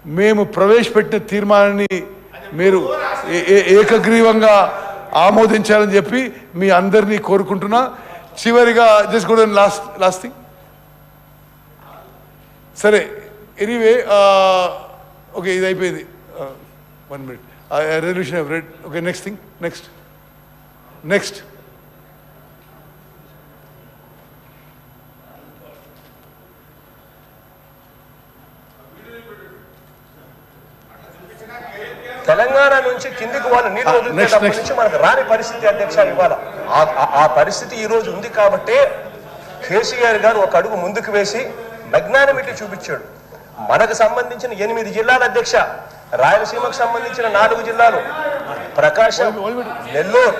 మేము ప్రవేశపెట్టిన తీర్మానాన్ని మీరు ఏకగ్రీవంగా ఆమోదించాలని చెప్పి మీ అందరినీ కోరుకుంటున్నా. చివరిగా జస్ట్ కూడా లాస్ట్ థింగ్ సరే ఎనీవే ఓకే ఇది అయిపోయింది 1 minute resolution I've read. Okay, next thing, next Telangana నుంచి కిందికి వాళ్ళు నీళ్లు వదిలినప్పటి నుంచి మనకు రాని పరిస్థితి అధ్యక్ష ఇవాళ ఆ పరిస్థితి ఈ రోజు ఉంది కాబట్టి కేసీఆర్ గారు ఒక అడుగు ముందుకు వేసి మెగ్నానిమిటీ చూపించాడు. మనకు సంబంధించిన 8 జిల్లాల అధ్యక్ష, రాయలసీమకు సంబంధించిన 4 జిల్లాలు, ప్రకాశం, నెల్లూరు,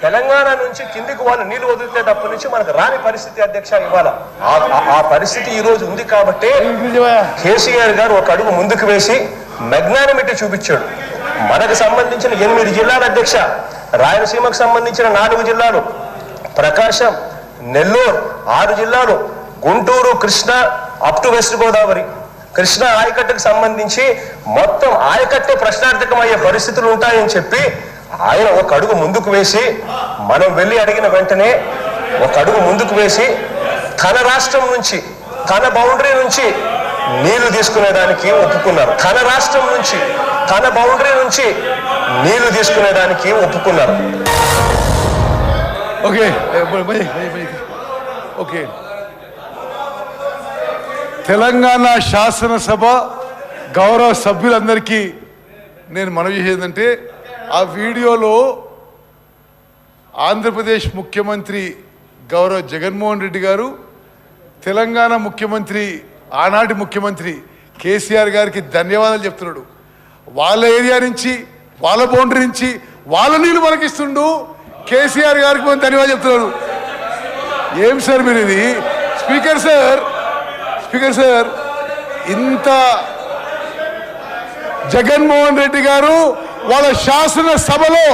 తెలంగాణ నుంచి కిందికి వాళ్ళు నీళ్లు వదిలితేటప్పటి నుంచి మనకు రాని పరిస్థితి అధ్యక్ష ఇవాళ ఆ పరిస్థితి ఈ రోజు ఉంది కాబట్టి కేసీఆర్ గారు ఒక అడుగు ముందుకు వేసి మెగ్నానిమిటీ చూపించాడు. మనకు సంబంధించిన 8 జిల్లాల అధ్యక్ష, రాయలసీమకు సంబంధించిన 4 జిల్లాలు, ప్రకాశం, నెల్లూరు 6 జిల్లాలు, Guntur, Krishna up to west Godavari, Krishna ఆయకట్టుకు సంబంధించి మొత్తం ఆయకట్టే ప్రశ్నార్థకమయ్యే పరిస్థితులు ఉంటాయని చెప్పి ఆయన ఒక అడుగు ముందుకు వేసి, మనం వెళ్ళి అడిగిన వెంటనే ఒక అడుగు ముందుకు వేసి తన రాష్ట్రం నుంచి, తన బౌండరీ నుంచి నీళ్లు తీసుకునేదానికి ఒప్పుకున్నారు. తన రాష్ట్రం నుంచి, తన బౌండరీ నుంచి నీళ్లు తీసుకునేదానికి ఒప్పుకున్నారు. ఓకే తెలంగాణ శాసనసభ గౌరవ సభ్యులందరికీ నేను మనవి చేసేదంటే, ఆ వీడియోలో ఆంధ్రప్రదేశ్ ముఖ్యమంత్రి గౌరవ జగన్మోహన్ రెడ్డి గారు తెలంగాణ ముఖ్యమంత్రి, ఆనాటి ముఖ్యమంత్రి కేసీఆర్ గారికి ధన్యవాదాలు చెప్తున్నాడు. వాళ్ళ ఏరియా నుంచి, వాళ్ళ బౌండరీ నుంచి వాళ్ళ నీళ్ళు మనకిస్తుండు, కేసీఆర్ గారికి మనం ధన్యవాదాలు చెప్తున్నాడు. ఏం సార్ మీరు ఇది? స్పీకర్ సార్ ఇంత జగన్మోహన్ రెడ్డి గారు వాళ్ళ శాసనసభలో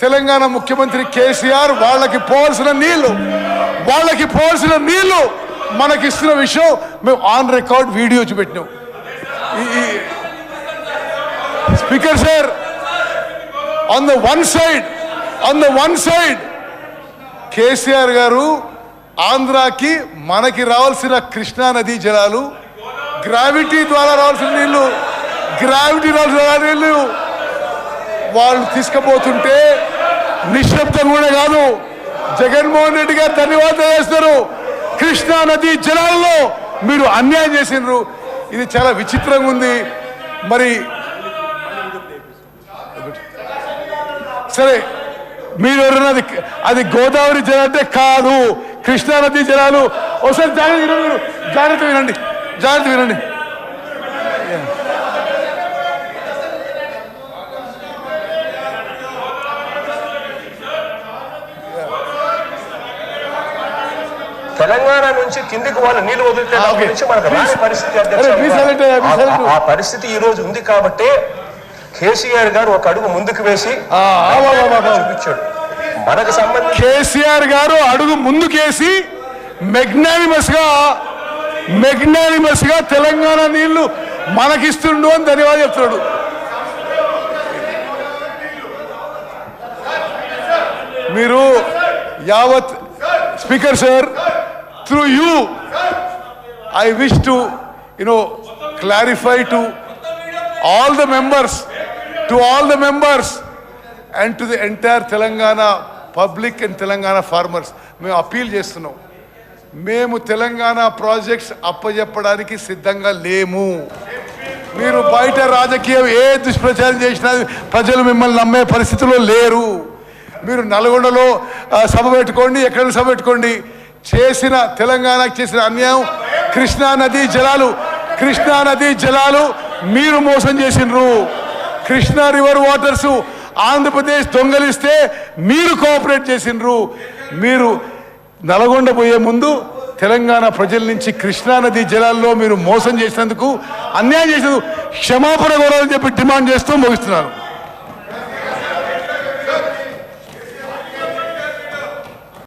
తెలంగాణ ముఖ్యమంత్రి కేసీఆర్ వాళ్ళకి పోవాల్సిన నీళ్లు మనకిస్తున్న విషయం మేము ఆన్ రికార్డ్ వీడియో చూపెట్టినాం. Speaker sir, on the one side KCR గారు ఆంధ్రాకి మనకి రావాల్సిన కృష్ణా నదీ జలాలు, గ్రావిటీ ద్వారా రావాల్సిన నీళ్లు వాళ్ళు తీసుకుపోతుంటే నిశ్శబ్దం కూడా కాదు, జగన్మోహన్ రెడ్డి గారు ధన్యవాదాలు చేస్తారు. కృష్ణా నదీ జలాల్లో మీరు అన్యాయం చేసినారు. ఇది చాలా విచిత్రంగా ఉంది. మరి సరే మీరు ఎవరన్నది అది గోదావరి జలం అంటే కాదు, కృష్ణా నదీ జలాలు. ఒకసారి జాగ్రత్త వినండి. తెలంగాణ నుంచి కిందికి వాళ్ళు నీళ్లు వదిలితే మనకు రాని పరిస్థితి అధ్యక్ష ఆ పరిస్థితి ఈ రోజు ఉంది కాబట్టి కేసీఆర్ గారు ఒక అడుగు ముందుకు వేసి చూపించాడు. మనకు సంబంధించి కేసీఆర్ గారు అడుగు ముందుకేసి మెగ్నానిమస్ గా తెలంగాణ నీళ్లు మనకిస్తుండు అని ధన్యవాదాలు చెప్తున్నాడు. మీరు యావత్ speaker sir, through you I wish to clarify to all the members and to the entire Telangana public and Telangana farmers, మేము అప్పీల్ చేస్తున్నాం. మేము తెలంగాణ ప్రాజెక్ట్స్ అప్పచెప్పడానికి సిద్ధంగా లేము. మీరు బయట రాజకీయం ఏ దుష్ప్రచారం చేసినా ప్రజలు మిమ్మల్ని నమ్మే పరిస్థితిలో లేరు. మీరు నల్గొండలో సభ పెట్టుకోండి, ఎక్కడైనా సభ పెట్టుకోండి. తెలంగాణకు చేసిన అన్యాయం కృష్ణా నదీ జలాలు మీరు మోసం చేసినారు. కృష్ణా రివర్ వాటర్స్ ఆంధ్రప్రదేశ్ దొంగలిస్తే మీరు కోఆపరేట్ చేసినారు. మీరు నల్గొండ పోయే ముందు తెలంగాణ ప్రజల నుంచి కృష్ణా నదీ జలాల్లో మీరు మోసం చేసినందుకు, అన్యాయం చేసినందుకు క్షమాపణ కోరాలని చెప్పి డిమాండ్ చేస్తూ ముగిస్తున్నాను.